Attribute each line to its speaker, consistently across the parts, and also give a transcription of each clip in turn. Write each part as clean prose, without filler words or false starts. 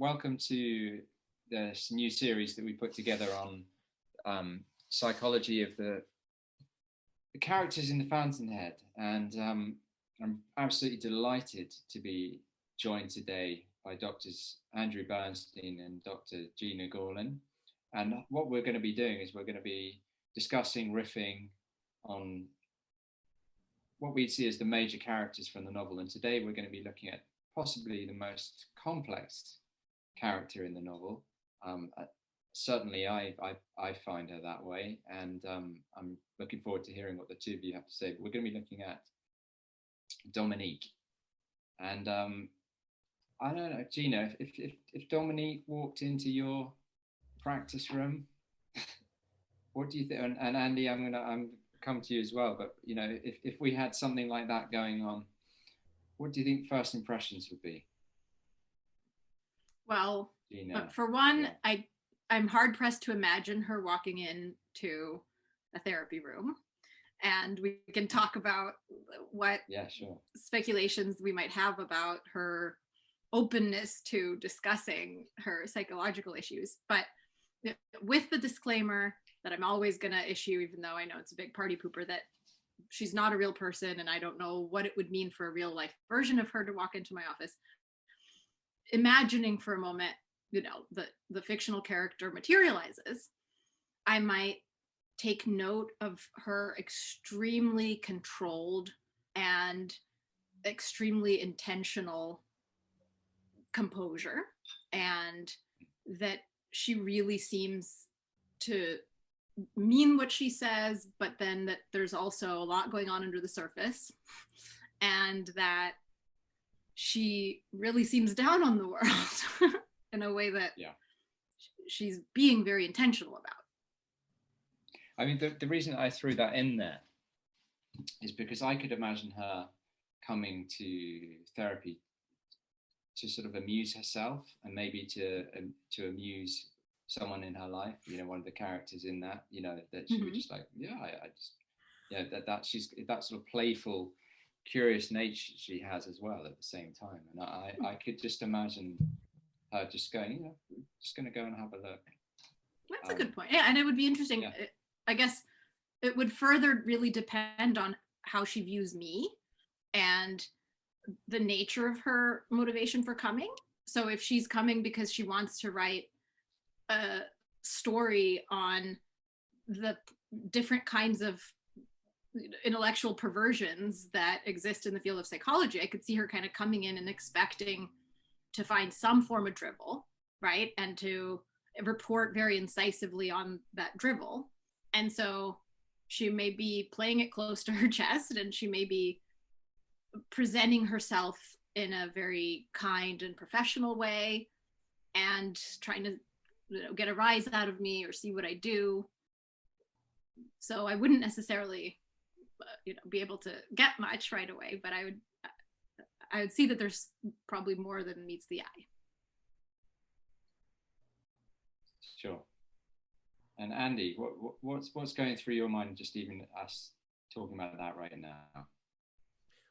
Speaker 1: welcome to this new series that we put together on psychology of the characters in the Fountainhead. And I'm absolutely delighted to be joined today by Doctors Andrew Bernstein and Dr. Gena Gorlin. And what we're going to be doing is we're going to be discussing, riffing on what we see as the major characters from the novel. And today we're going to be looking at possibly the most complex character in the novel. Certainly I find her that way, and I'm looking forward to hearing what the two of you have to say. But we're going to be looking at Dominique. And I don't know, Gena, if Dominique walked into your practice room, what do you think? And Andy, I'm come to you as well, but you know, if we had something like that going on, what do you think first impressions would be?
Speaker 2: Well, for one, yeah. I'm hard pressed to imagine her walking into a therapy room, and we can talk about what speculations we might have about her openness to discussing her psychological issues. But with the disclaimer that I'm always going to issue, even though I know it's a big party pooper, that she's not a real person and I don't know what it would mean for a real life version of her to walk into my office. Imagining for a moment, you know, the fictional character materializes, I might take note of her extremely controlled and extremely intentional composure, and that she really seems to mean what she says, but then that there's also a lot going on under the surface, and that she really seems down on the world in a way that she's being very intentional about.
Speaker 1: I mean, the reason I threw that in there is because I could imagine her coming to therapy to sort of amuse herself, and maybe to amuse someone in her life, you know, one of the characters in that, you know, that she would just like, that she's that sort of playful, curious nature she has as well at the same time. And I could just imagine her just going, you know, just going to go and have a look.
Speaker 2: That's a good point. Yeah, and it would be interesting. Yeah. I guess it would further really depend on how she views me and the nature of her motivation for coming. So if she's coming because she wants to write a story on the different kinds of intellectual perversions that exist in the field of psychology, I could see her kind of coming in and expecting to find some form of drivel, right? And to report very incisively on that drivel. And so she may be playing it close to her chest, and she may be presenting herself in a very kind and professional way and trying to, you know, get a rise out of me or see what I do. So I wouldn't necessarily be able to get much right away, but I would see that there's probably more than meets the eye.
Speaker 1: Sure. And Andy, what's going through your mind, just even us talking about that right now?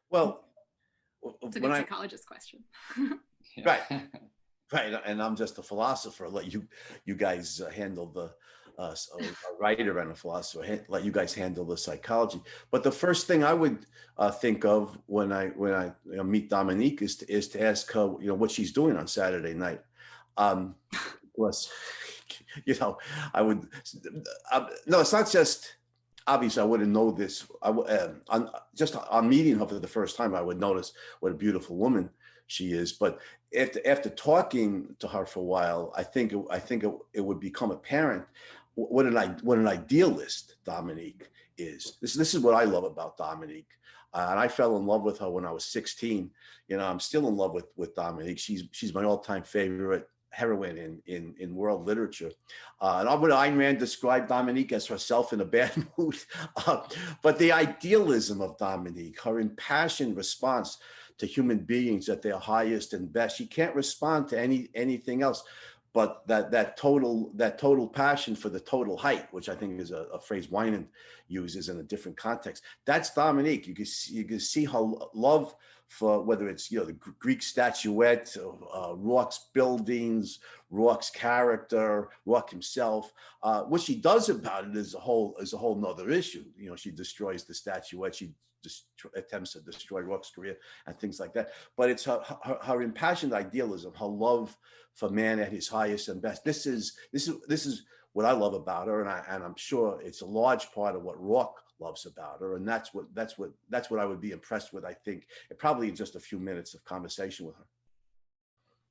Speaker 3: Well,
Speaker 2: it's a good psychologist question.
Speaker 3: Right. Right, and I'm just a philosopher. Let you guys handle the a writer and a philosopher. Let you guys handle the psychology. But the first thing I would think of when I meet Dominique is to ask her, you know, what she's doing on Saturday night. Was, you know, I would. No, it's not just. Obviously, I wouldn't know this. Just on meeting her for the first time, I would notice what a beautiful woman she is. But after talking to her for a while, I think it would become apparent what an idealist Dominique is. This is what I love about Dominique, and I fell in love with her when I was 16. You know, I'm still in love with Dominique. She's my all-time favorite heroine in world literature. And Albert Ayn Rand described Dominique as herself in a bad mood. But the idealism of Dominique, her impassioned response to human beings at their highest and best, she can't respond to anything else but that total passion for the total height, which I think is a phrase Winan uses in a different context. That's Dominique. You can see her love for whether it's, you know, the Greek statuette, Rourke's buildings, Rourke's character, Rourke himself. What she does about it is a whole nother issue. You know, she destroys the statuette. She just attempts to destroy Rourke's career and things like that. But it's her impassioned idealism, her love for man at his highest and best. This is what I love about her, and I'm sure it's a large part of what Rourke loves about her, and that's what I would be impressed with. I think probably in just a few minutes of conversation with her.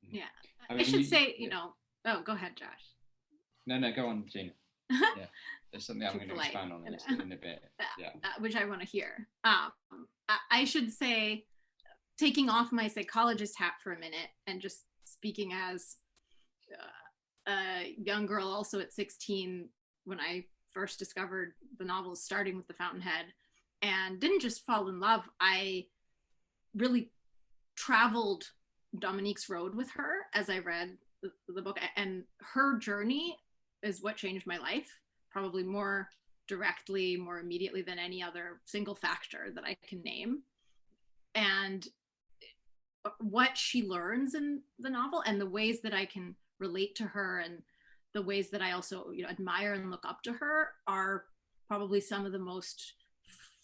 Speaker 2: Yeah, I should say, you know. Oh, go ahead, Josh.
Speaker 1: No, go on, Gena. Yeah, there's something I'm going to expand on in a bit. Yeah,
Speaker 2: which I want to hear. I should say, taking off my psychologist hat for a minute and just speaking as a young girl, also at 16, when I first discovered the novels, starting with the Fountainhead, and didn't just fall in love. I really traveled Dominique's road with her as I read the book, and her journey is what changed my life, probably more directly, more immediately than any other single factor that I can name. And what she learns in the novel and the ways that I can relate to her and the ways that I also, you know, admire and look up to her are probably some of the most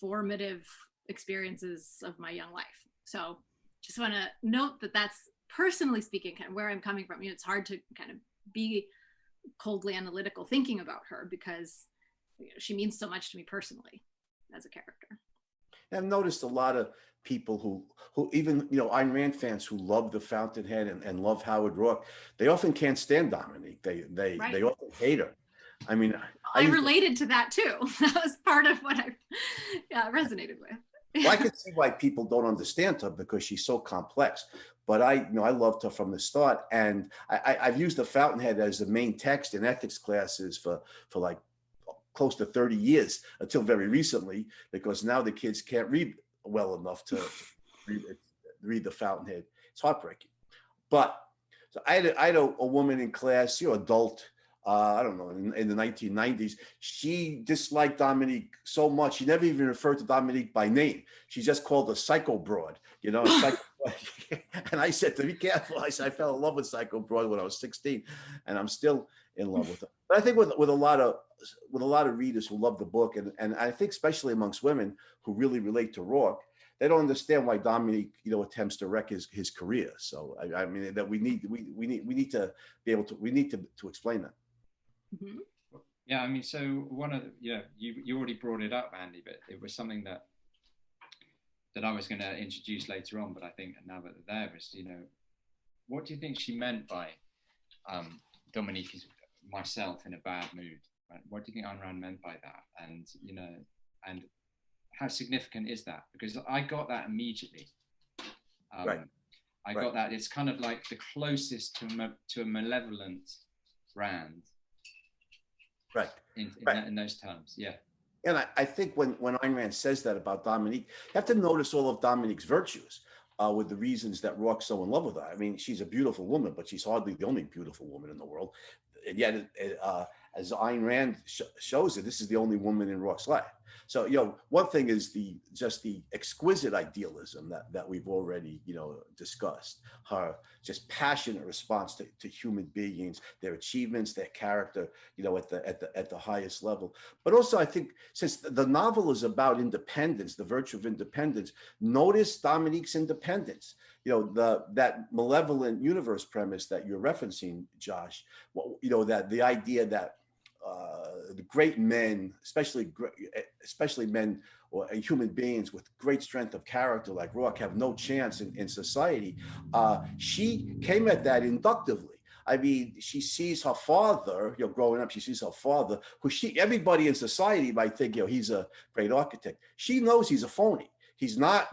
Speaker 2: formative experiences of my young life. So just want to note that that's, personally speaking, kind of where I'm coming from. You know, it's hard to kind of be coldly analytical thinking about her because, you know, she means so much to me personally as a character.
Speaker 3: I've noticed a lot of people who even, you know, Ayn Rand fans who love the Fountainhead and love Howard Rourke, they often can't stand Dominique. They often hate her. I mean,
Speaker 2: I related to that too. That was part of what I resonated with.
Speaker 3: Well, I can see why people don't understand her because she's so complex. But I loved her from the start, and I've used the Fountainhead as the main text in ethics classes for like close to 30 years until very recently, because now the kids can't read well enough to read the Fountainhead. It's heartbreaking. But so I had a woman in class, you know, adult, I don't know, in the 1990s. She disliked Dominique so much. She never even referred to Dominique by name. She just called her Psycho Broad, you know. And I said to be careful. I said, I fell in love with Psycho Broad when I was 16, and I'm still in love with her. But I think with a lot of readers who love the book, and I think especially amongst women who really relate to Rourke, they don't understand why Dominique, you know, attempts to wreck his career. So I mean that we need to be able to explain that.
Speaker 2: Mm-hmm.
Speaker 1: Yeah, I mean, so one of the, you already brought it up, Andy, but it was something that I was going to introduce later on. But I think now that they're there is, you know, what do you think she meant by Dominique is myself in a bad mood? Right? What do you think Ayn Rand meant by that? And, you know, and how significant is that? Because I got that immediately.
Speaker 3: Right.
Speaker 1: I got that. It's kind of like the closest to a malevolent Rand.
Speaker 3: Right.
Speaker 1: In those terms, yeah.
Speaker 3: And I think when Ayn Rand says that about Dominique, you have to notice all of Dominique's virtues with the reasons that Rourke's so in love with her. I mean, she's a beautiful woman, but she's hardly the only beautiful woman in the world. And yet, as Ayn Rand shows it, this is the only woman in Rourke's life. So, you know, one thing is just the exquisite idealism that we've already, you know, discussed. Her just passionate response to human beings, their achievements, their character, you know, at the highest level. But also, I think since the novel is about independence, the virtue of independence, notice Dominique's independence. You know, that malevolent universe premise that you're referencing, Josh. Well, you know, that the idea that the great men, especially men or human beings with great strength of character like Rourke, have no chance in society. She came at that inductively. I mean, she sees her father, you know, growing up, she sees her father, who everybody in society might think, you know, he's a great architect. She knows he's a phony. He's not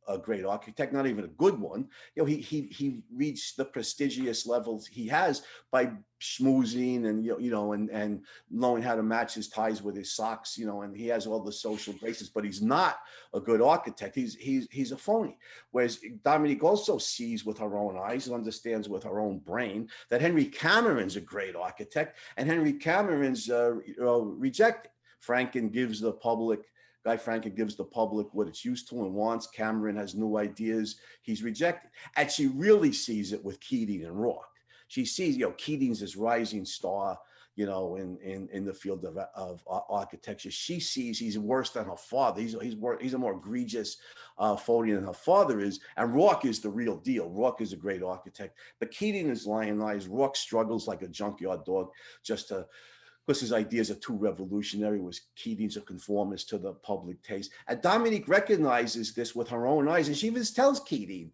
Speaker 3: a great architect, not even a good one. You know, he reached the prestigious levels he has by schmoozing and knowing how to match his ties with his socks, you know, and he has all the social graces, but he's not a good architect. He's a phony. Whereas Dominique also sees with her own eyes and understands with her own brain that Henry Cameron's a great architect, and Henry Cameron's rejected. Frankon gives the public Guy Francon gives the public what it's used to and wants. Cameron has new ideas. He's rejected. And she really sees it with Keating and Rourke. She sees, Keating's this rising star, in the field of architecture. She sees he's worse than her father. He's a more egregious phony than her father is. And Rourke is the real deal. Rourke is a great architect. But Keating is lionized. Rourke struggles like a junkyard dog because his ideas are too revolutionary, was Keating's a conformist to the public taste. And Dominique recognizes this with her own eyes. And she even tells Keating,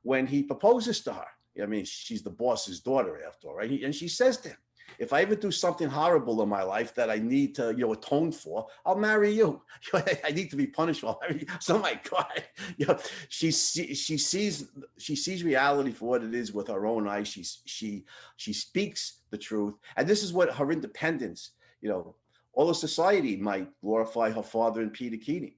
Speaker 3: when he proposes to her, I mean, she's the boss's daughter after all, right? And she says to him, if I ever do something horrible in my life that I need to, atone for, I'll marry you. I need to be punished for. So my God, she sees reality for what it is with her own eyes. She speaks the truth, and this is what her independence. All of society might glorify her father and Peter Keating.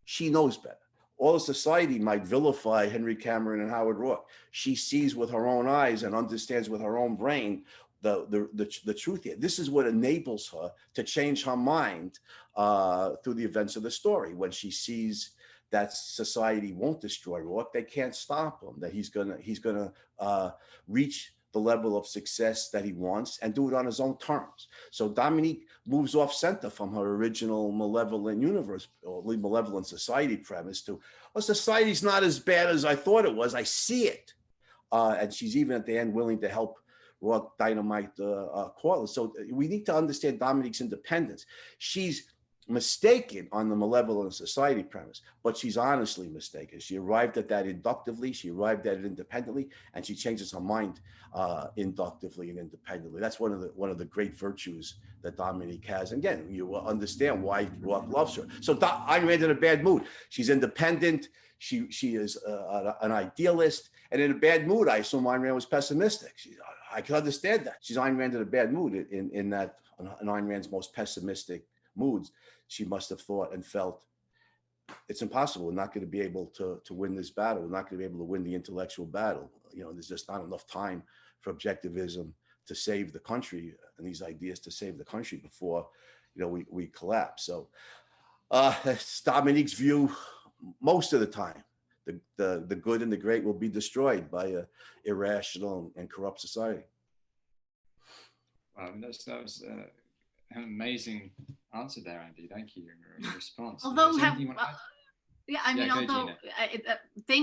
Speaker 3: She knows better. All of society might vilify Henry Cameron and Howard Rourke. She sees with her own eyes and understands with her own brain the truth here. This is what enables her to change her mind through the events of the story. When she sees that society won't destroy Rourke, they can't stop him, that he's gonna reach the level of success that he wants and do it on his own terms. So Dominique moves off center from her original malevolent universe or malevolent society premise to, well, society's not as bad as I thought it was. I see it. And she's even at the end willing to help Rourke dynamite Corliss. So we need to understand Dominique's independence. She's mistaken on the malevolent society premise, but she's honestly mistaken. She arrived at that inductively, she arrived at it independently, and she changes her mind inductively and independently. That's one of the great virtues that Dominique has. And again, you will understand why Rourke loves her. So Ayn Rand in a bad mood. She's independent. She is an idealist, and in a bad mood, I assume Ayn Rand was pessimistic. I can understand that. She's Ayn Rand in a bad mood. In Ayn Rand's most pessimistic moods, she must have thought and felt it's impossible. We're not going to be able to win this battle. We're not going to be able to win the intellectual battle. There's just not enough time for objectivism to save the country and these ideas to save the country before we collapse. So it's Dominique's view most of the time. The good and the great will be destroyed by an irrational and corrupt society.
Speaker 1: Wow, that was an amazing answer there, Andy. Thank you for your response.
Speaker 2: Although,
Speaker 1: thank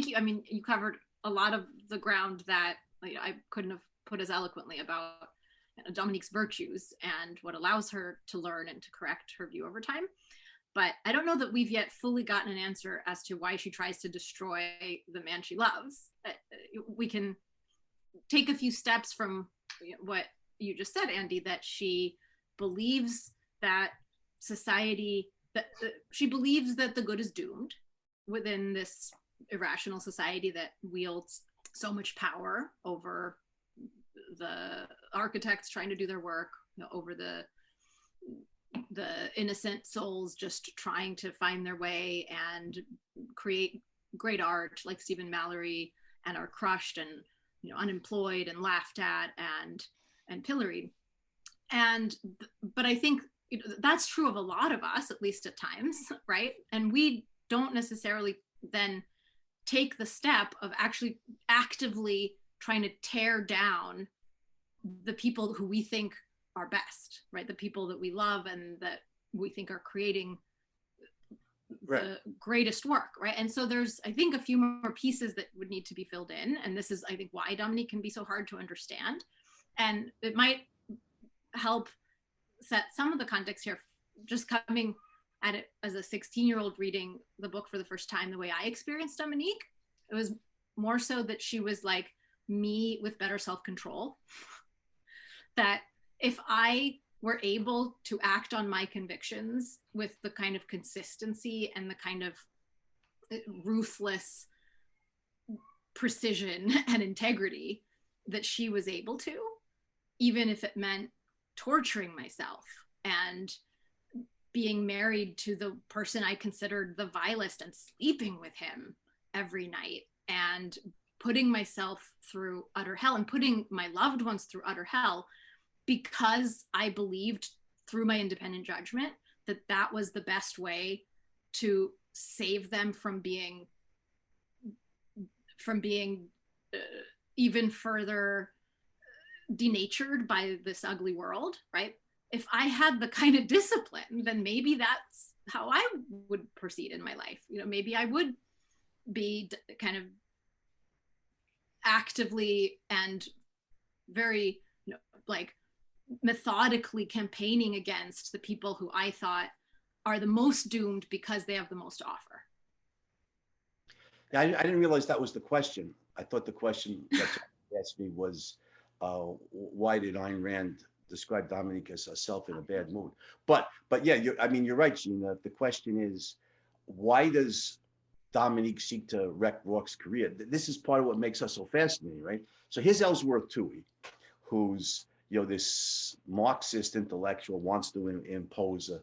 Speaker 2: you. I mean, you covered a lot of the ground that I couldn't have put as eloquently about Dominique's virtues and what allows her to learn and to correct her view over time. But I don't know that we've yet fully gotten an answer as to why she tries to destroy the man she loves. We can take a few steps from what you just said, Andy, that she believes that she believes that the good is doomed within this irrational society that wields so much power over the architects trying to do their work, over the innocent souls just trying to find their way and create great art like Stephen Mallory, and are crushed and unemployed and laughed at and pilloried. But I think that's true of a lot of us, at least at times, right? And we don't necessarily then take the step of actually actively trying to tear down the people who we think are best, right? The people that we love and that we think are creating the greatest work, right? And so there's, I think, a few more pieces that would need to be filled in. And this is, I think, why Dominique can be so hard to understand. And it might help set some of the context here, just coming at it as a 16-year-old reading the book for the first time, the way I experienced Dominique. It was more so that she was like me with better self-control. That if I were able to act on my convictions with the kind of consistency and the kind of ruthless precision and integrity that she was able to, even if it meant torturing myself and being married to the person I considered the vilest and sleeping with him every night and putting myself through utter hell and putting my loved ones through utter hell, because I believed through my independent judgment that that was the best way to save them from being even further denatured by this ugly world, right? If I had the kind of discipline, then maybe that's how I would proceed in my life. You know, maybe I would be kind of actively and very, you know, like methodically campaigning against the people who I thought are the most doomed because they have the most to offer.
Speaker 3: Yeah, I didn't realize that was the question. I thought the question that you asked me was, why did Ayn Rand describe Dominique as herself in a bad mood? But yeah, I mean, you're right, Gena. The question is, why does Dominique seek to wreck Rourke's career? This is part of what makes us so fascinating, right? So here's Ellsworth Toohey, who's, you know, this Marxist intellectual, wants to impose a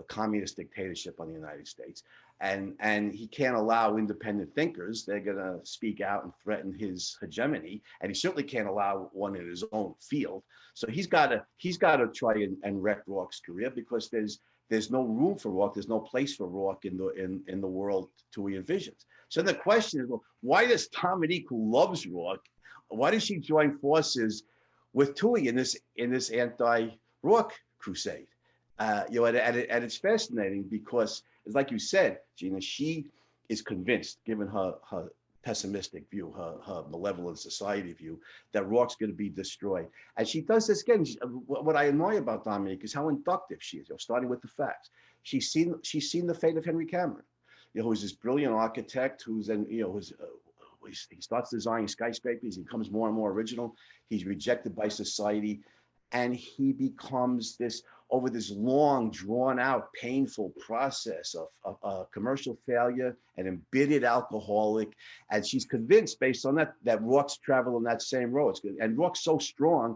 Speaker 3: communist dictatorship on the United States. And he can't allow independent thinkers. They're going to speak out and threaten his hegemony. And he certainly can't allow one in his own field. So he's got to try and wreck Rourke's career, because there's no room for Rourke. There's no place for Rourke in the world Toohey envisions. So the question is, well, why does Dominique, who loves Rourke, why does she join forces with Toohey in this anti-Rourke crusade? You know, and it's fascinating because, it's like you said, Gena, she is convinced, given her pessimistic view, her malevolent society view, that Rourke's going to be destroyed. And she does this again. What I admire about Dominique is how inductive she is. You know, starting with the facts, she's seen the fate of Henry Cameron, you know, who's this brilliant architect who's then, you know, he starts designing skyscrapers. He becomes more and more original. He's rejected by society, and he becomes over this long, drawn-out, painful process of commercial failure, an embittered alcoholic. And she's convinced, based on that Rourke's traveling that same road. And Rourke's so strong,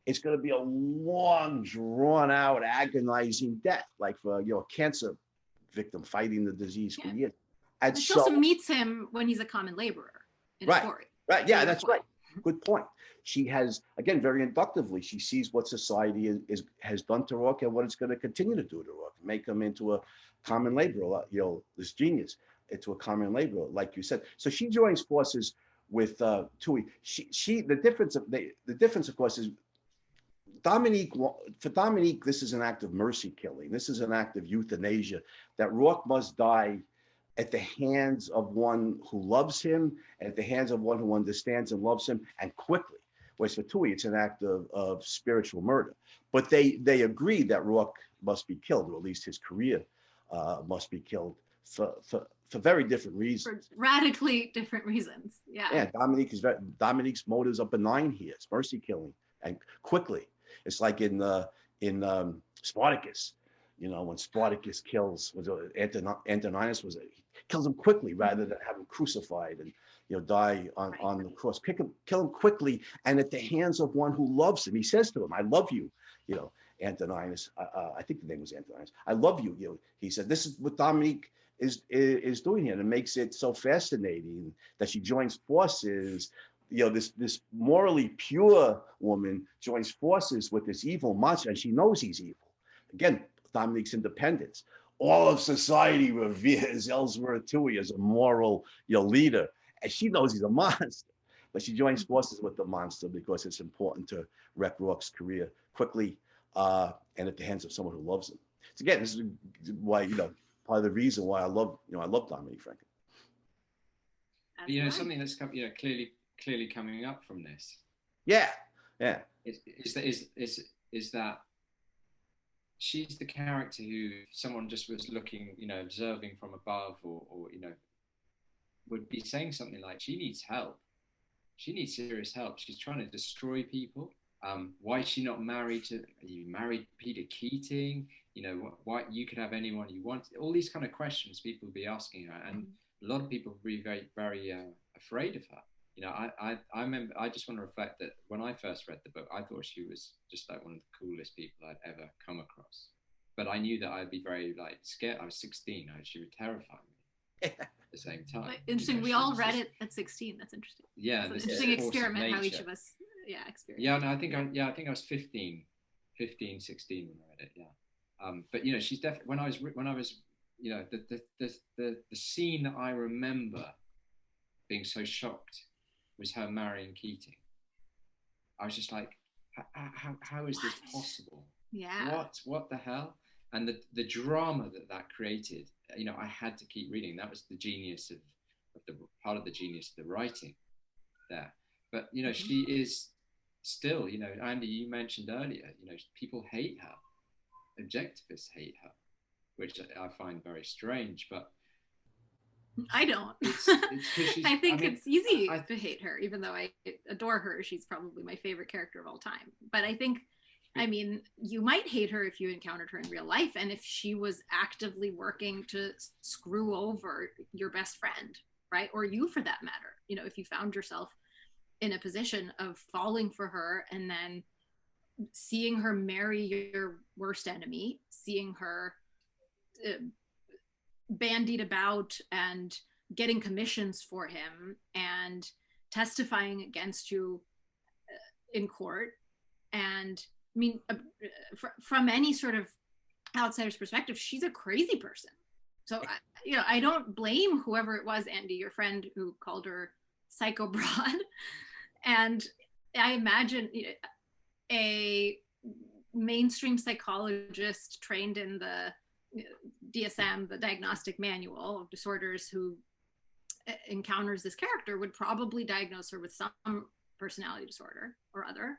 Speaker 3: it's going to be a long, drawn-out, agonizing death, like for, you know, a cancer victim fighting the disease for years. And
Speaker 2: she also meets him when he's a common laborer in a quarry.
Speaker 3: Right. Yeah, that's right. Good point. She has, again, very inductively, she sees what society has done to Rourke and what it's going to continue to do to Rourke, make him into a common laborer, you know, this genius, into a common laborer, like you said. So she joins forces with Toohey. The difference, of course, is for Dominique, this is an act of mercy killing. This is an act of euthanasia, that Rourke must die at the hands of one who loves him, and at the hands of one who understands and loves him, and quickly. Whereas for Toohey, it's an act of spiritual murder. But they agree that Rourke must be killed, or at least his career must be killed for very different reasons. For
Speaker 2: radically different reasons. Yeah.
Speaker 3: Yeah, Dominique's motives are benign here. It's mercy killing, and quickly. It's like in Spartacus. You know, when Spartacus kills, Antoninus he kills him quickly rather than have him crucified and, you know, die on the cross. Kill him quickly and at the hands of one who loves him. He says to him, "I love you," you know, Antoninus. I think the name was Antoninus. "I love you." You know, he said, this is what Dominique is doing here, and it makes it so fascinating that she joins forces. You know, this morally pure woman joins forces with this evil monster, and she knows he's evil. Again, Dominique's independence. All of society reveres Ellsworth Toohey as a moral, you know, leader, and she knows he's a monster. But she joins forces with the monster because it's important to wreck Rourke's career quickly and at the hands of someone who loves him. So again, this is why, you know, part of the reason why I love Dominique Francon.
Speaker 1: You know, something that's clearly coming up from this.
Speaker 3: Yeah.
Speaker 1: Is that she's the character who someone just was looking, you know, observing from above, or you know, would be saying something like, she needs help. She needs serious help. She's trying to destroy people. Why is she not married to? You married Peter Keating? You know, why you could have anyone you want? All these kind of questions people would be asking her, and a lot of people would be very, very afraid of her. You know, I remember, I just want to reflect that when I first read the book, I thought she was just like one of the coolest people I'd ever come across. But I knew that I'd be very like scared. I was 16. She would terrify me at the same time.
Speaker 2: But interesting. You know, we all read it at 16. That's interesting.
Speaker 1: Yeah.
Speaker 2: It's an interesting experiment how each of us, experienced.
Speaker 1: Yeah, no, I think I was 15, 16 when I read it. Yeah. But you know, she's definitely, when I was you know, the scene that I remember being so shocked was her marrying Keating. I was just like, how is this possible?
Speaker 2: Yeah.
Speaker 1: What the hell? And the drama that created, you know, I had to keep reading. That was the genius of the part of the genius of the writing there. But, you know, she is still, you know, Andy, you mentioned earlier, you know, people hate her. Objectivists hate her, which I find very strange, but
Speaker 2: I don't.
Speaker 1: It's
Speaker 2: I think it's easy to hate her, even though I adore her. She's probably my favorite character of all time. But I think, I mean, you might hate her if you encountered her in real life, and if she was actively working to screw over your best friend, right? Or you, for that matter. You know, if you found yourself in a position of falling for her and then seeing her marry your worst enemy, seeing her bandied about and getting commissions for him and testifying against you in court. And I mean, from any sort of outsider's perspective, she's a crazy person. So, you know, I don't blame whoever it was, Andy, your friend, who called her psycho broad. And I imagine, you know, a mainstream psychologist trained in the DSM, the Diagnostic Manual of Disorders, who encounters this character would probably diagnose her with some personality disorder or other.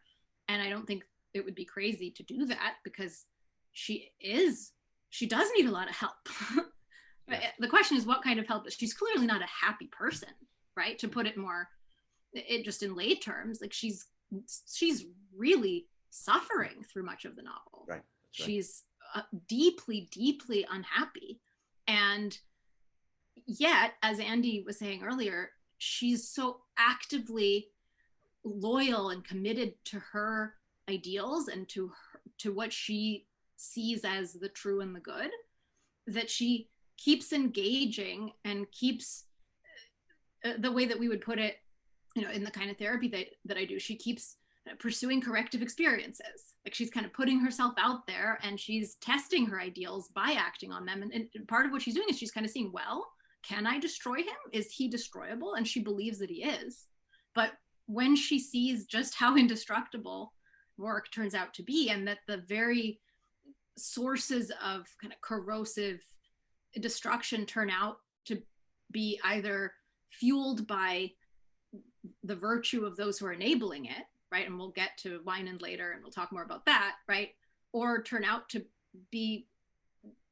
Speaker 2: And I don't think it would be crazy to do that, because she does need a lot of help. Yeah. The question is what kind of help. She's clearly not a happy person, right? To put it more, it just in lay terms, like she's really suffering through much of the novel.
Speaker 3: Right.
Speaker 2: She's deeply, deeply unhappy. And yet, as Andy was saying earlier, she's so actively loyal and committed to her ideals and to what she sees as the true and the good, that she keeps engaging and keeps, the way that we would put it, you know, in the kind of therapy that I do, she keeps pursuing corrective experiences. Like, she's kind of putting herself out there and she's testing her ideals by acting on them. And part of what she's doing is she's kind of seeing, well, can I destroy him? Is he destroyable? And she believes that he is. But when she sees just how indestructible Rourke turns out to be, and that the very sources of kind of corrosive destruction turn out to be either fueled by the virtue of those who are enabling it, right? And we'll get to Winan later and we'll talk more about that, right? Or turn out to be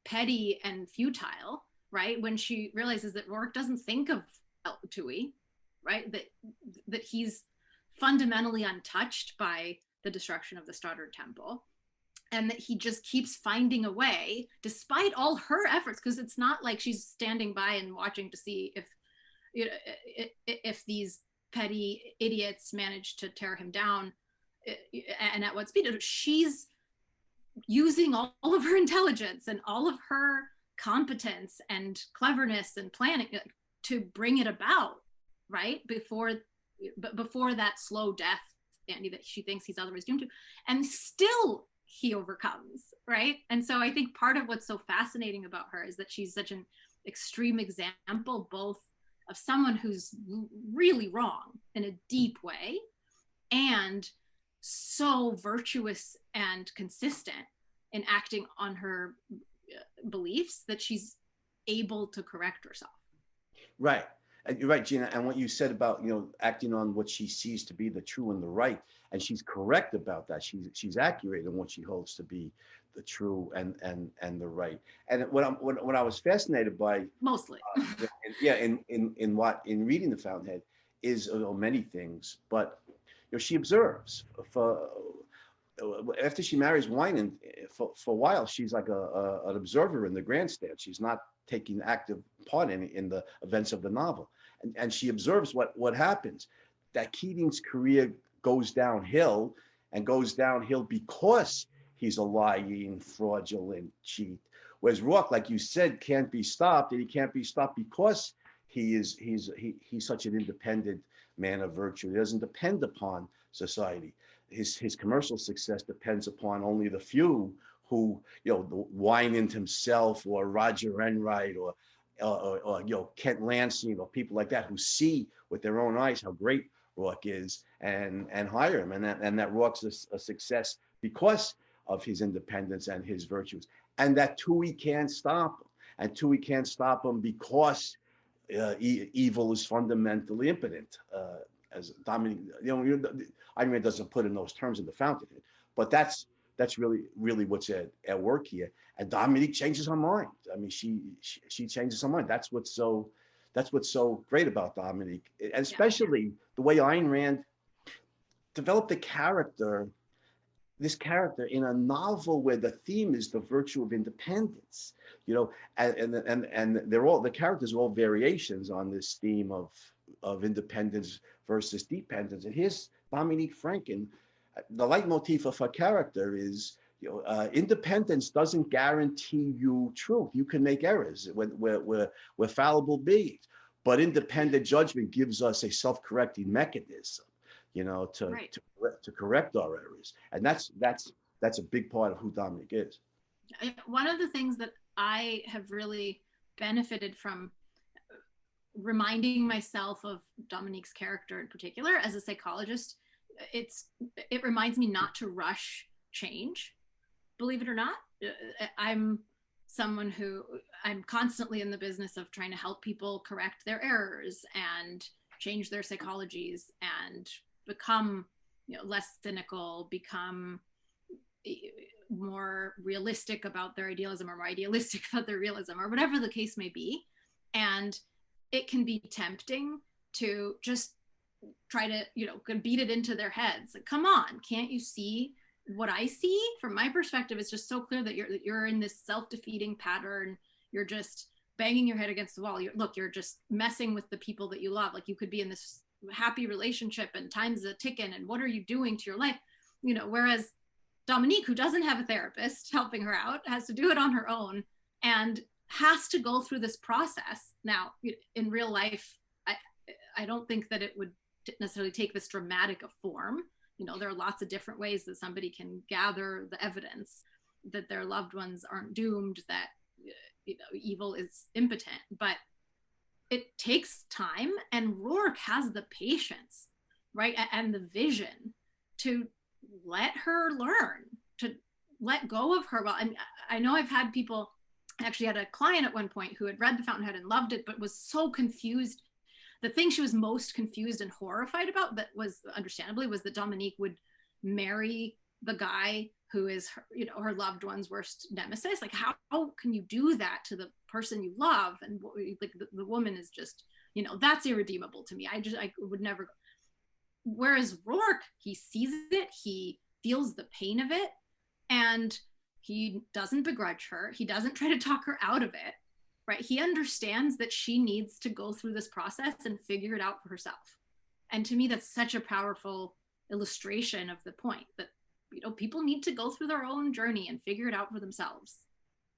Speaker 2: petty and futile, right? When she realizes that Rourke doesn't think of Tui, right? That he's fundamentally untouched by the destruction of the Stoddard Temple, and that he just keeps finding a way, despite all her efforts, because it's not like she's standing by and watching to see if, you know, if these petty idiots manage to tear him down and at what speed. She's using all of her intelligence and all of her competence and cleverness and planning to bring it about, right? Before that slow death, Andy, that she thinks he's otherwise doomed to, and still he overcomes, right? And so I think part of what's so fascinating about her is that she's such an extreme example, both of someone who's really wrong in a deep way, and so virtuous and consistent in acting on her beliefs that she's able to correct herself.
Speaker 3: Right. You're right, Gena. And what you said about, you know, acting on what she sees to be the true and the right, and she's correct about that. She's accurate in what she holds to be the true and the right. And what I was fascinated by,
Speaker 2: mostly,
Speaker 3: in reading the Fountainhead is many things, but you know, she observes. After she marries Winan, for a while, she's like an observer in the grandstand. She's not taking active part in the events of the novel. And she observes what happens, that Keating's career goes downhill, and goes downhill because he's a lying, fraudulent cheat. Whereas Rourke, like you said, can't be stopped, and he can't be stopped because he's such an independent man of virtue. He doesn't depend upon society. His commercial success depends upon only the few who, you know, the Winant himself or Roger Enright or you know, Kent Lansing or people like that who see with their own eyes how great Rourke is and hire him, and that Rourke's a success because of his independence and his virtues, and that Toohey can't stop him, and Toohey can't stop him because evil is fundamentally impotent. As Dominique, you know, I mean, it doesn't put in those terms in the Fountainhead, but that's really what's at work here. And Dominique changes her mind. I mean, she changes her mind. That's what's so great about Dominique, and especially the way Ayn Rand developed this character in a novel where the theme is the virtue of independence, you know, and the characters are all variations on this theme of independence versus dependence. And here's Dominique Francon. The leitmotif of her character is, you know, independence doesn't guarantee you truth. You can make errors. We're fallible beings, but independent judgment gives us a self-correcting mechanism, you know, to correct our errors. And that's a big part of who Dominique is.
Speaker 2: One of the things that I have really benefited from reminding myself of Dominique's character in particular as a psychologist, it reminds me not to rush change. Believe it or not, I'm someone who I'm constantly in the business of trying to help people correct their errors and change their psychologies and become, you know, less cynical, become more realistic about their idealism or more idealistic about their realism or whatever the case may be. And it can be tempting to just try to, you know, beat it into their heads. Like, come on, can't you see what I see? From my perspective, it's just so clear that you're in this self-defeating pattern. You're just banging your head against the wall. You're just messing with the people that you love. Like, you could be in this happy relationship and time's a ticking, and what are you doing to your life? You know, whereas Dominique, who doesn't have a therapist helping her out, has to do it on her own and has to go through this process. Now, in real life, I don't think that it would necessarily take this dramatic a form. You know, there are lots of different ways that somebody can gather the evidence that their loved ones aren't doomed, that, you know, evil is impotent, but it takes time, and Rourke has the patience, right, and the vision to let her learn, to let go of her. Well, I know I've had people, I actually had a client at one point who had read The Fountainhead and loved it, but was so confused. The thing she was most confused and horrified about, that was understandably, was that Dominique would marry the guy who is her, you know, her loved one's worst nemesis. Like, how can you do that to the person you love? And like the woman is just, you know, that's irredeemable to me. I would never go. Whereas Rourke, he sees it, he feels the pain of it, and he doesn't begrudge her. He doesn't try to talk her out of it, right? He understands that she needs to go through this process and figure it out for herself. And to me, that's such a powerful illustration of the point that, you know, people need to go through their own journey and figure it out for themselves.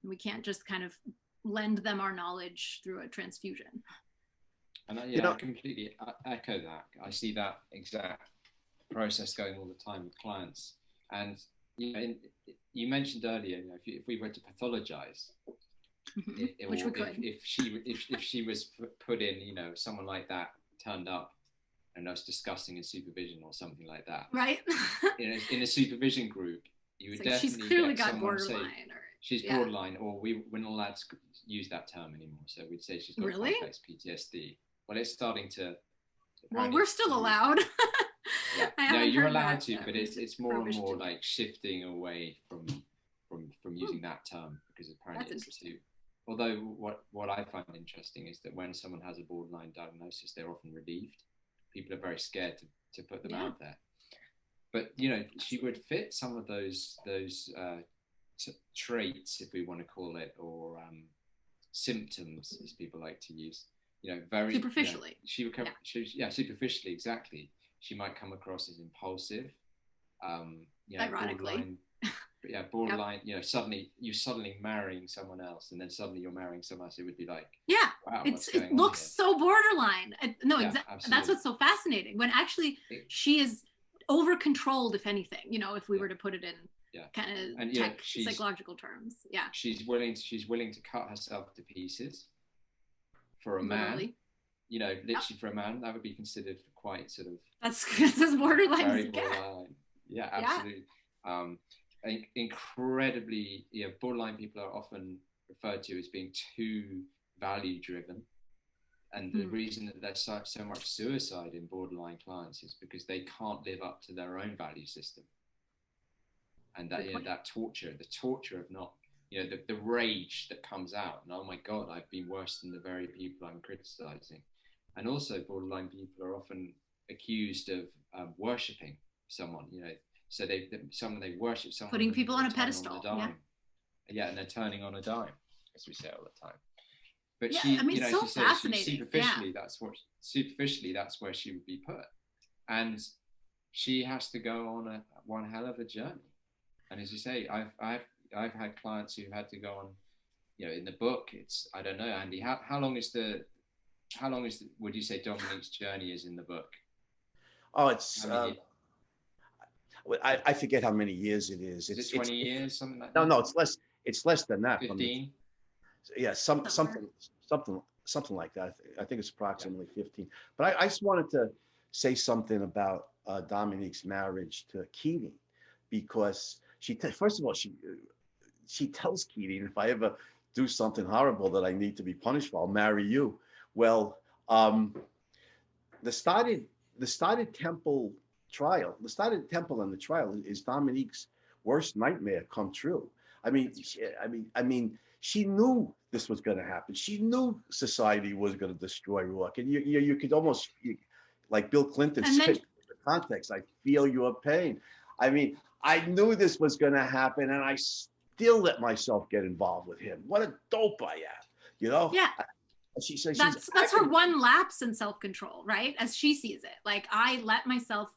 Speaker 2: And we can't just kind of lend them our knowledge through a transfusion.
Speaker 1: And I completely echo that. I see that exact process going all the time with clients. And, you know, you mentioned earlier, you know, if we were to pathologize,
Speaker 2: which we could.
Speaker 1: If she was put in, you know, someone like that turned up and us discussing in supervision or something like that,
Speaker 2: right?
Speaker 1: in a supervision group, you would definitely
Speaker 2: she's clearly
Speaker 1: get
Speaker 2: got borderline, or
Speaker 1: she's borderline, or we're not allowed to use that term anymore. So we'd say she's got complex PTSD. Well, it's starting to.
Speaker 2: Well, we're still allowed.
Speaker 1: Yeah, no, you're allowed to, but it's more and more like shifting away from using that term, because apparently it's too. Although what I find interesting is that when someone has a borderline diagnosis, they're often relieved. People are very scared to put them out there. But, you know, she would fit some of those traits, if we want to call it, or symptoms, as people like to use. You know, very
Speaker 2: superficially.
Speaker 1: You know, superficially, exactly. She might come across as impulsive. You know,
Speaker 2: ironically.
Speaker 1: Borderline. You know, suddenly you're marrying someone else, and then suddenly you're marrying someone else. It would be like, wow, it
Speaker 2: looks so borderline. No,
Speaker 1: exactly.
Speaker 2: That's what's so fascinating. When actually she is over controlled, if anything. You know, if we were to put it in kind of psychological terms. Yeah.
Speaker 1: She's willing to cut herself to pieces for a man. You know, literally for a man, that would be considered quite sort of
Speaker 2: that's as borderline as
Speaker 1: you get. Yeah, absolutely. Incredibly, borderline people are often referred to as being too value driven. And the reason that there's so much suicide in borderline clients is because they can't live up to their own value system. And that, that torture of not, the rage that comes out. And oh my God, I've been worse than the very people I'm criticizing. And also borderline people are often accused of worshipping someone, so they worship someone.
Speaker 2: Putting people on a pedestal.
Speaker 1: Yeah, and they're turning on a dime, as we say all the time. But
Speaker 2: so fascinating.
Speaker 1: Superficially, that's where she would be put. And she has to go on one hell of a journey. And as you say, I've had clients who had to go on, in the book, it's, I don't know, Andy, how long would you say Dominique's journey is in the book?
Speaker 3: Oh, it's, I forget how many years it is.
Speaker 1: Is it 20 years, something like that?
Speaker 3: No, it's less than that.
Speaker 1: 15?
Speaker 3: Something like that. I think it's approximately 15. But I just wanted to say something about Dominique's marriage to Keating, because first of all, she tells Keating, if I ever do something horrible that I need to be punished for, I'll marry you. Well, the started Temple trial, and the trial is Dominique's worst nightmare come true. I mean, she knew this was going to happen. She knew society was going to destroy Rourke, and you could almost, like Bill Clinton said, in the context, I feel your pain. I mean, I knew this was going to happen, and I still let myself get involved with him. What a dope I am,
Speaker 2: Yeah.
Speaker 3: She says
Speaker 2: that's her one lapse in self-control, right? As she sees it, like, I let myself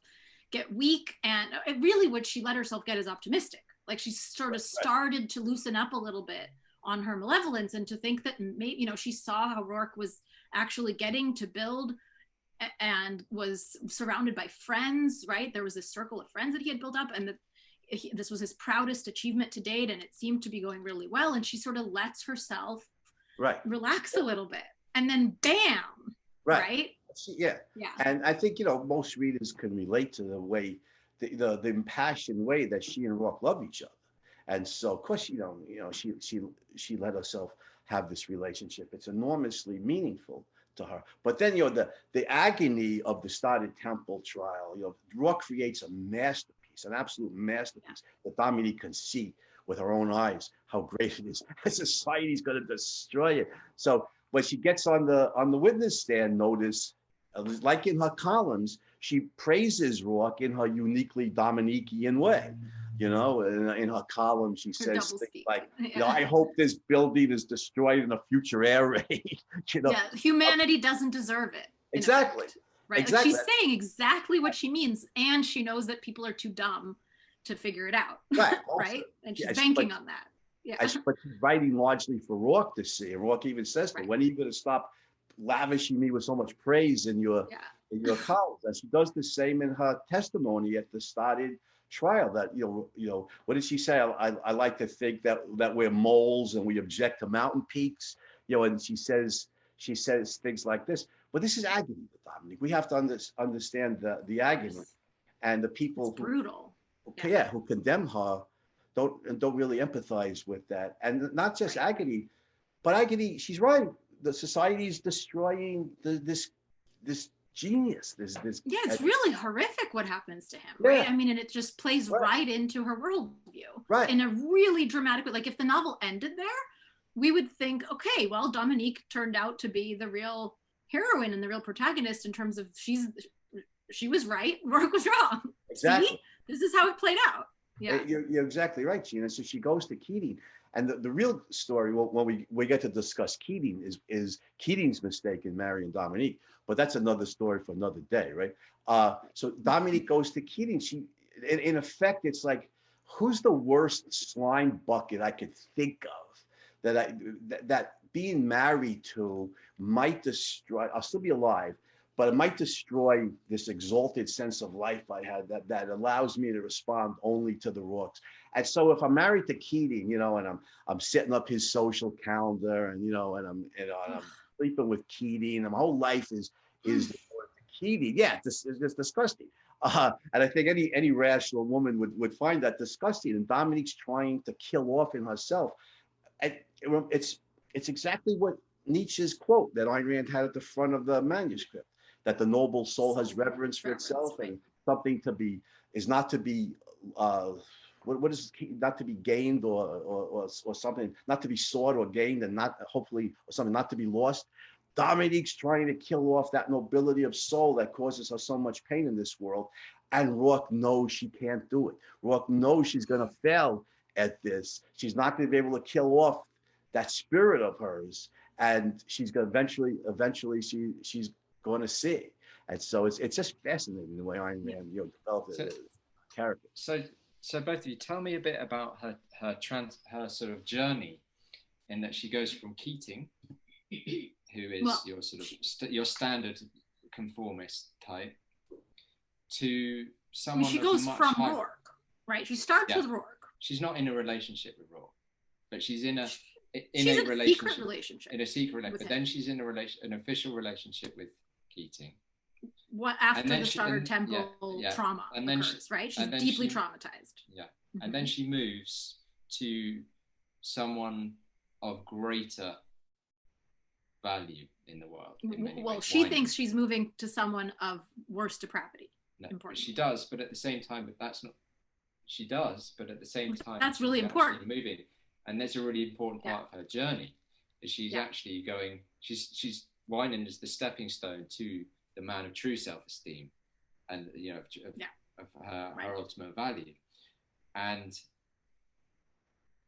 Speaker 2: get weak, and really what she let herself get is optimistic. Like, she sort of started to loosen up a little bit on her malevolence, and to think that maybe, she saw how Rourke was actually getting to build and was surrounded by friends, right? There was this circle of friends that he had built up, and this was his proudest achievement to date, and it seemed to be going really well. And she sort of lets herself relax a little bit, and then bam, right?
Speaker 3: Yeah. And I think, most readers can relate to the way, the impassioned way that she and Rourke love each other. And so, of course, she let herself have this relationship. It's enormously meaningful to her. But then, the agony of the Started Temple trial, Rourke creates a masterpiece, an absolute masterpiece that Dominique can see with her own eyes how great it is. Society's going to destroy it. So when she gets on the witness stand, notice, like in her columns, she praises Rourke in her uniquely Dominiquean way. In her column, she says things like, I hope this building is destroyed in a future air raid.
Speaker 2: Humanity doesn't deserve it.
Speaker 3: Exactly.
Speaker 2: Right.
Speaker 3: Exactly.
Speaker 2: Like, she's saying exactly what she means, and she knows that people are too dumb to figure it out.
Speaker 3: Right.
Speaker 2: Right. And she's banking on that. Yeah.
Speaker 3: But she's writing largely for Rourke to see. And Rourke even says to her, when are you going to stop lavishing me with so much praise in your columns? And she does the same in her testimony at the Started trial. That what did she say? I like to think that we're moles and we object to mountain peaks. And she says things like this. But this is agony, Dominique. We have to understand the agony, and the people
Speaker 2: brutal.
Speaker 3: Who condemn her don't really empathize with that. And not just agony, but agony. She's right. The society is destroying this genius. This
Speaker 2: it's really horrific what happens to him, right? I mean, and it just plays right into her worldview, in a really dramatic way. Like, if the novel ended there, we would think, okay, well, Dominique turned out to be the real heroine and the real protagonist in terms of she was right, Rourke was wrong.
Speaker 3: Exactly.
Speaker 2: See? This is how it played out. Yeah,
Speaker 3: you're exactly right, Gena. So she goes to Keating, and the real story, when we get to discuss Keating, is Keating's mistake in marrying Dominique. But that's another story for another day, right? So Dominique goes to Keating. She, in effect, it's like, who's the worst slime bucket I could think of that being married to might destroy? I'll still be alive, but it might destroy this exalted sense of life I had that allows me to respond only to the rocks. And so if I'm married to Keating, you know, and I'm setting up his social calendar, and and I'm sleeping with Keating, and my whole life is devoted to Keating. Yeah, it's disgusting. And I think any rational woman would find that disgusting. And Dominique's trying to kill off in herself. And it's exactly what Nietzsche's quote that Ayn Rand had at the front of the manuscript, that the noble soul has reverence for itself, and something to be is not to be what is not to be gained or something, not to be sought or gained, and not hopefully or something not to be lost. Dominique's trying to kill off that nobility of soul that causes her so much pain in this world. And Rourke knows she can't do it. Rourke knows she's going to fail at this. She's not going to be able to kill off that spirit of hers. And she's going to eventually she's going to see. And so it's just fascinating the way Ayn Rand developed a character.
Speaker 1: So both of you, tell me a bit about her sort of journey, in that she goes from Keating, who is your sort of your standard conformist type, to someone.
Speaker 2: She goes from Rourke, right? She starts with Rourke.
Speaker 1: She's not in a relationship with Rourke, but she's in a
Speaker 2: secret relationship.
Speaker 1: In a secret relationship, but then she's in an official relationship with Keating.
Speaker 2: What after the Starter Temple trauma occurs, right? She's deeply traumatized.
Speaker 1: Yeah, and then she moves to someone of greater value in the world.
Speaker 2: Well, she thinks she's moving to someone of worse depravity.
Speaker 1: No, she does, but at the same time, that's not. She does, but at the same time,
Speaker 2: that's really important.
Speaker 1: Moving, and that's a really important part of her journey. Is she's actually going? She's Winan is the stepping stone to the man of true self-esteem, and of her ultimate value. And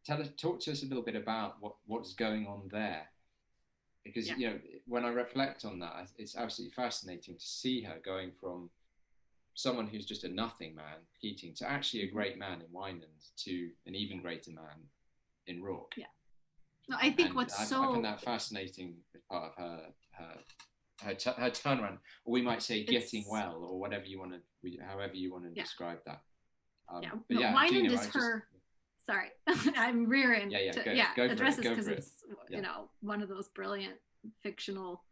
Speaker 1: talk to us a little bit about what's going on there, because when I reflect on that, it's absolutely fascinating to see her going from someone who's just a nothing man, Keating, to actually a great man in Winans, to an even greater man in Rourke.
Speaker 2: Yeah. No, I think I
Speaker 1: find that fascinating as part of her turnaround, or we might say getting well, or whatever you want to, however you want to describe that.
Speaker 2: Winans is her. Sorry, I'm rearing to address this because it's one of those brilliant fictional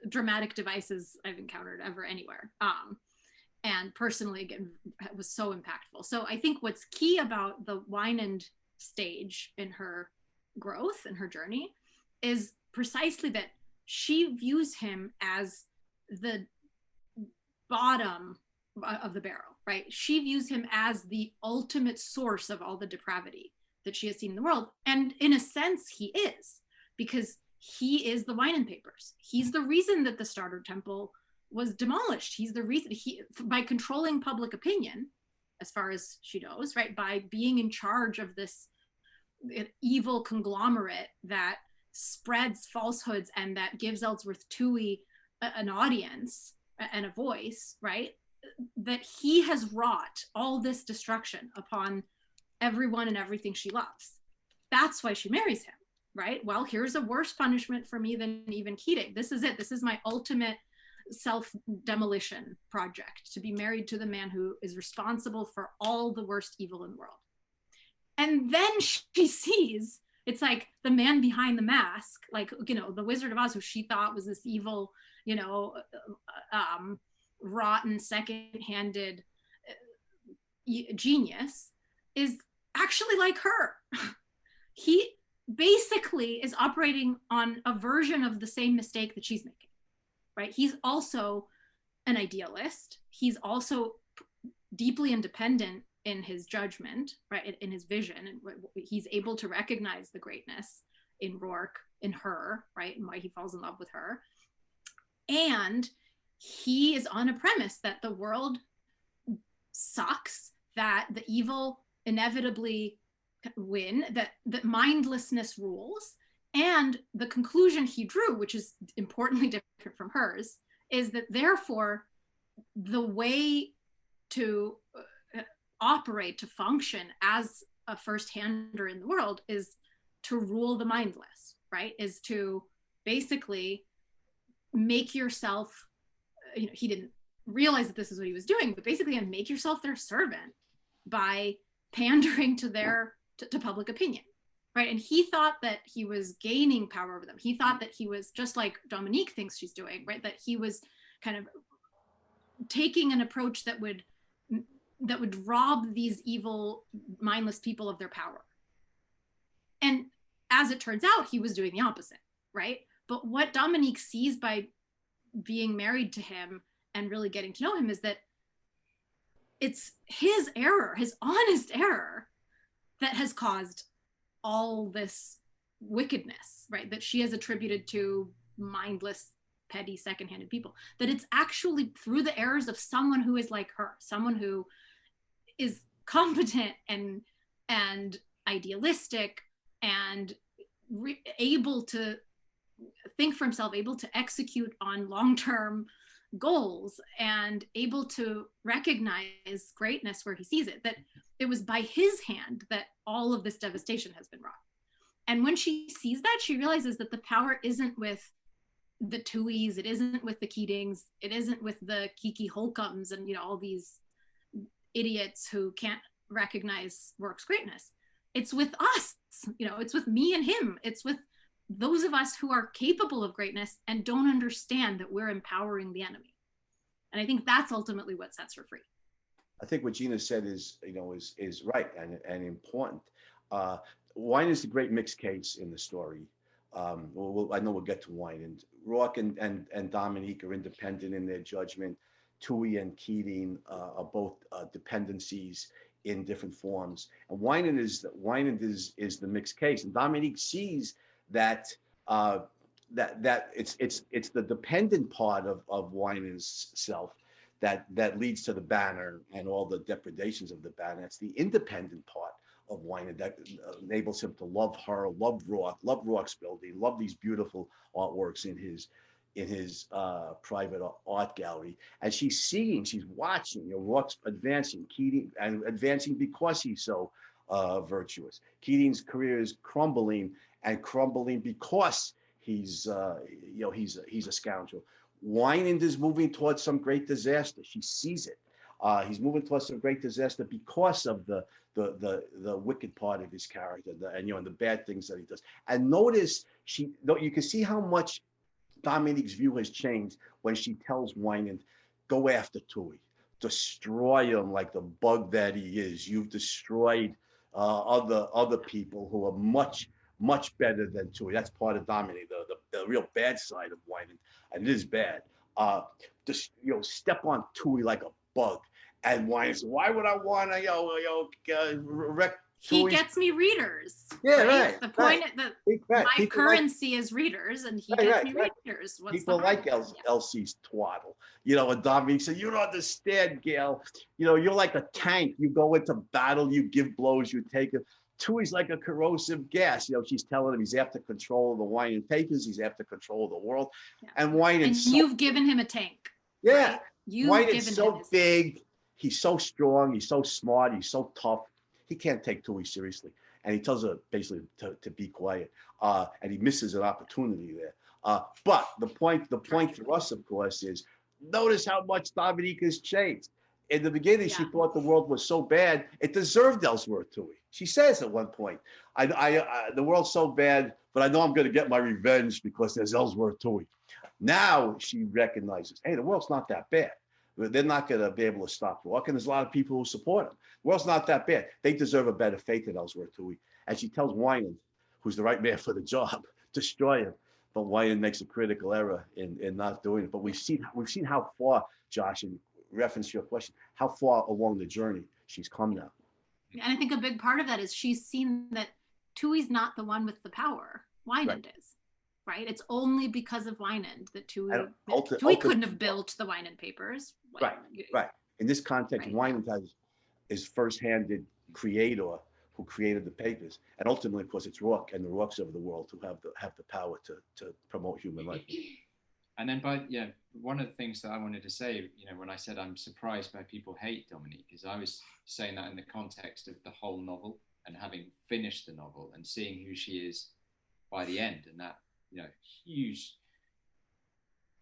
Speaker 2: dramatic devices I've encountered ever anywhere. And personally, again, it was so impactful. So I think what's key about the Winans stage in her growth and her journey is precisely that she views him as the bottom of the barrel, right? She views him as the ultimate source of all the depravity that she has seen in the world. And in a sense, he is, because he is the Winans Papers. He's the reason that the Starter Temple was demolished. He's the reason, by controlling public opinion, as far as she knows, right? By being in charge of this evil conglomerate that spreads falsehoods and that gives Ellsworth Toohey an audience and a voice, right? That he has wrought all this destruction upon everyone and everything she loves. That's why she marries him, right? Well, here's a worse punishment for me than even Keating. This is it. This is my ultimate self-demolition project, to be married to the man who is responsible for all the worst evil in the world. And then she sees, it's like the man behind the mask, like, the Wizard of Oz, who she thought was this evil, rotten, second-handed genius, is actually like her. He basically is operating on a version of the same mistake that she's making, right? He's also an idealist. He's also deeply independent in his judgment, right? In his vision, and he's able to recognize the greatness in Rourke, in her, right? And why he falls in love with her. And he is on a premise that the world sucks, that the evil inevitably win, that mindlessness rules. And the conclusion he drew, which is importantly different from hers, is that therefore the way to operate, to function as a first-hander in the world, is to rule the mindless, right? Is to basically make yourself he didn't realize that this is what he was doing, but basically make yourself their servant by pandering to to public opinion, right? And he thought that he was gaining power over them. He thought that he was, just like Dominique thinks she's doing, right? That he was kind of taking an approach that would rob these evil, mindless people of their power. And as it turns out, he was doing the opposite, right? But what Dominique sees by being married to him and really getting to know him is that it's his error, his honest error, that has caused all this wickedness, right? That she has attributed to mindless, petty, second-handed people. That it's actually through the errors of someone who is like her, someone who is competent and idealistic and able to think for himself, able to execute on long-term goals, and able to recognize greatness where he sees it, that it was by his hand that all of this devastation has been wrought. And when she sees that, she realizes that the power isn't with the Tuohys, it isn't with the Keatings, it isn't with the Kiki Holcombs and all these idiots who can't recognize Rourke's greatness. It's with us, it's with me and him. It's with those of us who are capable of greatness and don't understand that we're empowering the enemy. And I think that's ultimately what sets her free.
Speaker 3: I think what Gena said is right and important. Wine is the great mixed case in the story. I know we'll get to wine, and Rourke and Dominique are independent in their judgment. Toohey and Keating are both dependencies in different forms. And Winand is the mixed case. And Dominique sees that that it's the dependent part of Winand's self that leads to the banner and all the depredations of the banner. It's the independent part of Winand that enables him to love her, love Rourke, love Rourke's building, love these beautiful artworks in his private art gallery. And she's watching, Rourke's advancing, Keating, and advancing because he's so virtuous. Keating's career is crumbling because he's a scoundrel. Winand is moving towards some great disaster. She sees it. He's moving towards some great disaster because of the wicked part of his character, and the bad things that he does. And notice you can see how much Dominique's view has changed when she tells Winand, go after Toohey, destroy him like the bug that he is. You've destroyed other people who are much better than Toohey. That's part of Dominique, the real bad side of Winand, and it is bad. Just step on Toohey like a bug. And Winand says, why would I want to wreck
Speaker 2: He gets me readers.
Speaker 3: Yeah, right.
Speaker 2: The point that my currency is readers, and he gets me readers.
Speaker 3: People like Elsie's twaddle. And Dominique said, you don't understand, Gail. You're like a tank. You go into battle, you give blows, you take it. Toohey's like a corrosive gas. She's telling him he's after control of the Winand papers. He's after control of the world. Yeah. And Winand.
Speaker 2: And you've given him a tank.
Speaker 3: Yeah.
Speaker 2: Right?
Speaker 3: Winand's so big. He's so strong. He's so smart. He's so tough. He can't take Toohey seriously. And he tells her basically to be quiet. And he misses an opportunity there. But the point for us, of course, is notice how much Dominique has changed. In the beginning, she thought the world was so bad, it deserved Ellsworth Toohey. She says at one point, the world's so bad, but I know I'm going to get my revenge because there's Ellsworth Toohey. Now she recognizes, hey, the world's not that bad. They're not going to be able to stop Rourke, and there's a lot of people who support him. The world's not that bad. They deserve a better fate than Ellsworth Toohey. And she tells Winand, who's the right man for the job, destroy him. But Winand makes a critical error in not doing it. But we've seen how far, Josh, in reference to your question, how far along the journey she's come now.
Speaker 2: And I think a big part of that is she's seen that Toohey's not the one with the power. Winand is. Right? It's only because of Winand that Toohey couldn't have built the Winand papers.
Speaker 3: Right. In this context, Winand is first-handed creator who created the papers, and ultimately, of course, it's Rourke and the Rourkes of the world who have the power to promote human life.
Speaker 1: And then, one of the things that I wanted to say, when I said I'm surprised by people hate Dominique, is I was saying that in the context of the whole novel and having finished the novel and seeing who she is by the end, and that huge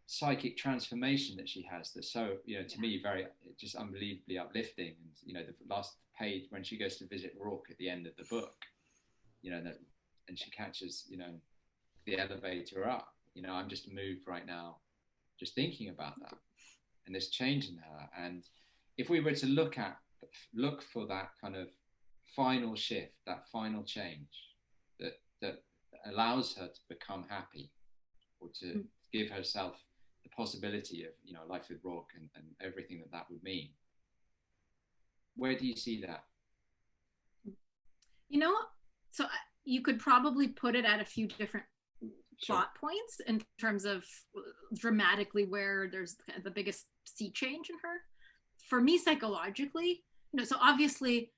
Speaker 1: psychic transformation that she has that's so, to me, very just unbelievably uplifting. And the last page when she goes to visit Rourke at the end of the book, and she catches the elevator up, I'm just moved right now just thinking about that and this change in her. And if we were to look for that kind of final shift, that final change that allows her to become happy, or to give herself the possibility of life with Rourke and everything that would mean, where do you see that?
Speaker 2: So you could probably put it at a few different plot points in terms of dramatically where there's the biggest sea change in her. For me, psychologically, so obviously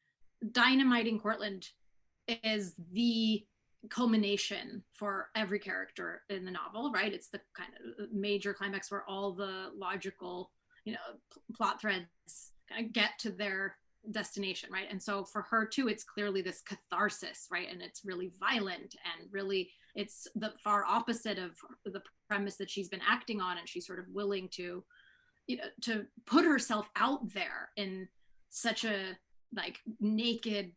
Speaker 2: dynamiting Cortland is the culmination for every character in the novel, right? It's the kind of major climax where all the logical, plot threads kind of get to their destination, right? And so for her too, it's clearly this catharsis, right? And it's really violent, and really it's the far opposite of the premise that she's been acting on, and she's sort of willing to to put herself out there in such a naked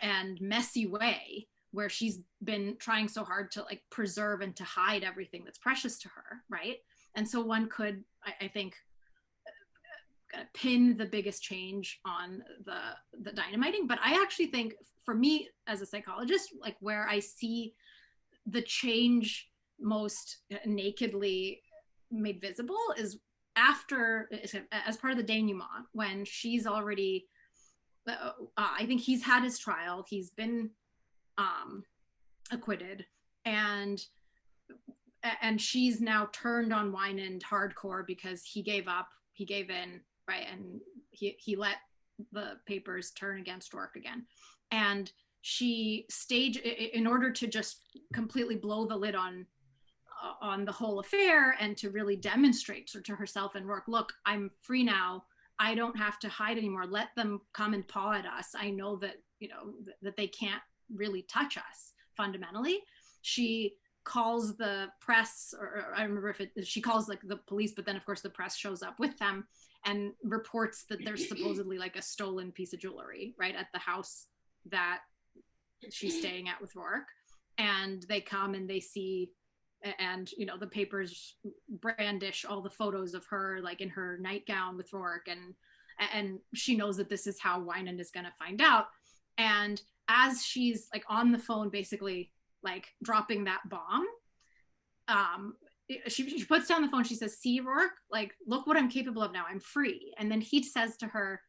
Speaker 2: and messy way, where she's been trying so hard to preserve and to hide everything that's precious to her, right? And so one could, I think, pin the biggest change on the dynamiting. But I actually think, for me as a psychologist, where I see the change most nakedly made visible is after, as part of the denouement, when she's already, I think he's had his trial, he's been acquitted, and she's now turned on Wynand hardcore because he gave in, right? And he let the papers turn against Rourke again. And she staged, in order to just completely blow the lid on the whole affair, and to really demonstrate to herself and Rourke, look, I'm free now. I don't have to hide anymore. Let them come and paw at us. I know that, that they can't really touch us fundamentally. She calls the press, or I remember she calls the police, but then of course the press shows up with them and reports that there's supposedly a stolen piece of jewelry, right, at the house that she's staying at with Rourke. And they come and they see, and the papers brandish all the photos of her in her nightgown with Rourke, and she knows that this is how Wynand is going to find out. And as she's on the phone, basically dropping that bomb, she puts down the phone. She says, "See, Rourke, look what I'm capable of now. I'm free." And then he says to her,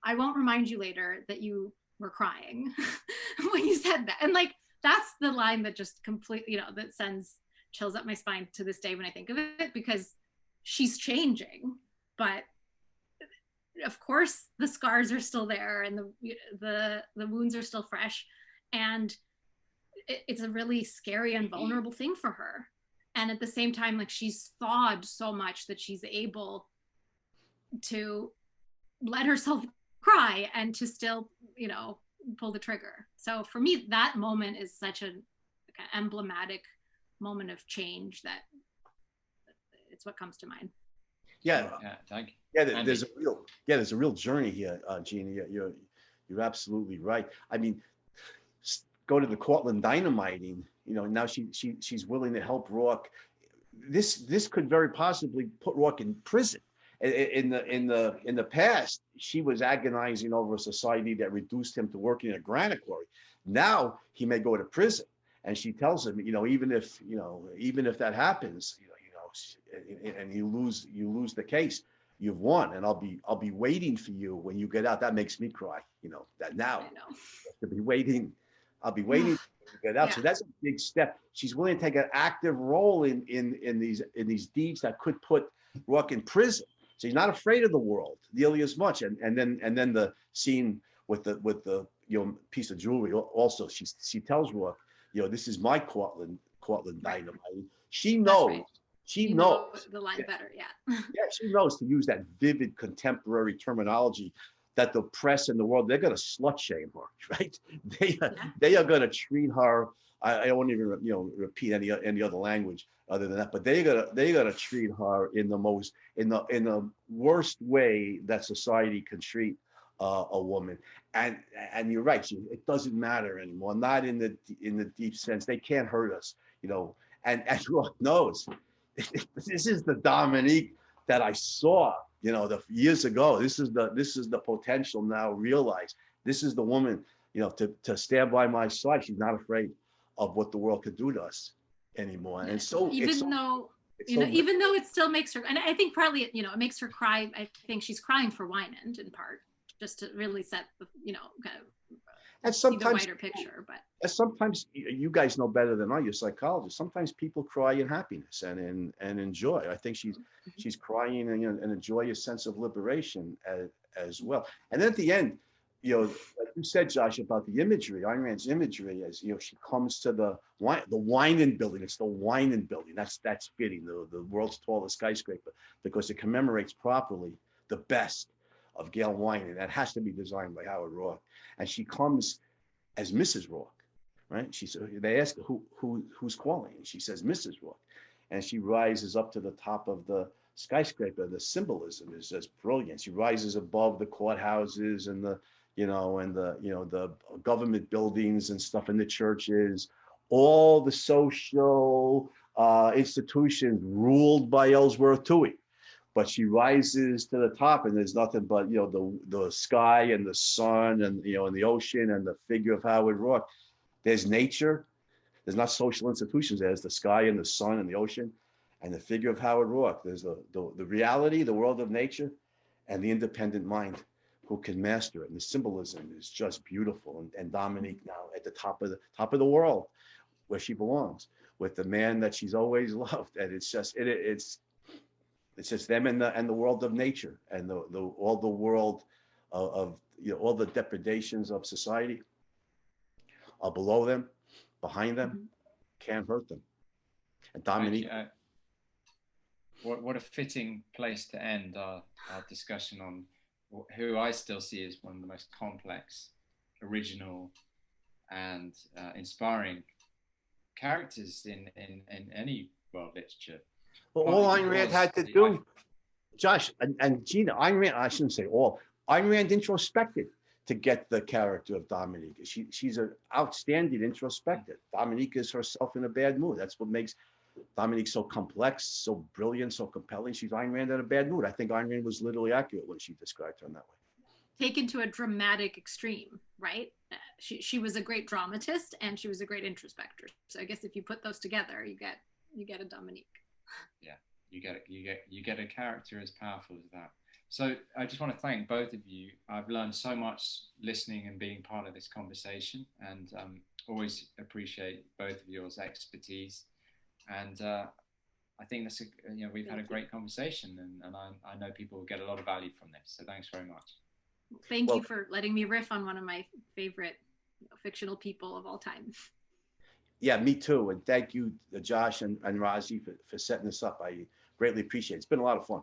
Speaker 2: "I won't remind you later that you were crying when you said that." And that's the line that just completely, that sends chills up my spine to this day when I think of it, because she's changing, but of course the scars are still there, and the wounds are still fresh, and it's a really scary and vulnerable thing for her. And at the same time, she's thawed so much that she's able to let herself cry and to still, pull the trigger. So for me, that moment is such an emblematic moment of change that it's what comes to mind.
Speaker 3: Yeah.
Speaker 1: Thank you.
Speaker 3: Yeah, there's a real journey here, Gena. You're absolutely right. I mean, go to the Cortland dynamiting. Now she's willing to help Rourke. This could very possibly put Rourke in prison. In the past, she was agonizing over a society that reduced him to working in a granite quarry. Now he may go to prison, and she tells him, even if that happens, and you lose the case, you've won, and I'll be waiting for you when you get out. That makes me cry. That now to be waiting. I'll be waiting to get out. Yeah. So that's a big step. She's willing to take an active role in these deeds that could put Rourke in prison. So he's not afraid of the world nearly as much. And then the scene with the piece of jewelry. Also, she tells Rourke, this is my Cortland dynamite. She knows. Right. She knows
Speaker 2: the line better. Yeah.
Speaker 3: Yeah, she knows to use that vivid contemporary terminology that the press and the world, they're going to slut shame her, right? They are going to treat her I won't even repeat any other language other than that. But they gotta treat her in the worst way that society can treat a woman. And you're right, it doesn't matter anymore. Not in the deep sense. They can't hurt us, And Rock knows this is the Dominique that I saw, the years ago. This is the potential now realized. This is the woman, to stand by my side. She's not afraid of what the world could do to us anymore. And so
Speaker 2: even though it still makes her, and I think partly it makes her cry. I think she's crying for Wynand in part, just to really set the kind of
Speaker 3: and sometimes
Speaker 2: see the wider picture.
Speaker 3: But sometimes you guys know better than I, you're psychologists. Sometimes people cry in happiness and enjoy. I think she's crying and enjoy a sense of liberation as well. And then at the end, like you said, Josh, about the imagery, Ayn Rand's imagery, as she comes to the Wynand building. It's the Wynand building. That's fitting, the world's tallest skyscraper, because it commemorates properly the best of Gail Wynand. That has to be designed by Howard Roark. And she comes as Mrs. Roark, right? They ask her who's calling, and she says Mrs. Roark, and she rises up to the top of the skyscraper. The symbolism is just brilliant. She rises above the courthouses and the government buildings and stuff, in the churches, all the social institutions ruled by Ellsworth Toohey. But she rises to the top, and there's nothing but the sky and the sun and and the ocean and the figure of Howard Roark. There's nature. There's not social institutions. There's the sky and the sun and the ocean, and the figure of Howard Roark. There's the reality, the world of nature, and the independent mind who can master it. And the symbolism is just beautiful. And Dominique now at the top of the world, where she belongs, with the man that she's always loved. And it's just them and the world of nature, and all the world of all the depredations of society are below them, behind them, can't hurt them. And Dominique.
Speaker 1: What a fitting place to end our discussion on who I still see as one of the most complex, original, and inspiring characters in any world literature.
Speaker 3: Well, all Ayn Rand had to do, Josh and Gena, Ayn Rand, I shouldn't say all, Ayn Rand introspected to get the character of Dominique. She's an outstanding introspective. Dominique is herself in a bad mood. That's what makes Dominique so complex, so brilliant, so compelling. She's Ayn Rand in a bad mood. I think Ayn Rand was literally accurate when she described her in that way.
Speaker 2: Taken to a dramatic extreme, right? She was a great dramatist, and she was a great introspector. So I guess if you put those together, you get a Dominique.
Speaker 1: Yeah, you get a character as powerful as that. So I just want to thank both of you. I've learned so much listening and being part of this conversation, and always appreciate both of yours expertise. And I think that's we've had a great conversation, and I know people will get a lot of value from this. So thanks very much.
Speaker 2: Thank you for letting me riff on one of my favorite fictional people of all time.
Speaker 3: Yeah, me too. And thank you, Josh and Razi, for setting this up. I greatly appreciate it. It's been a lot of fun.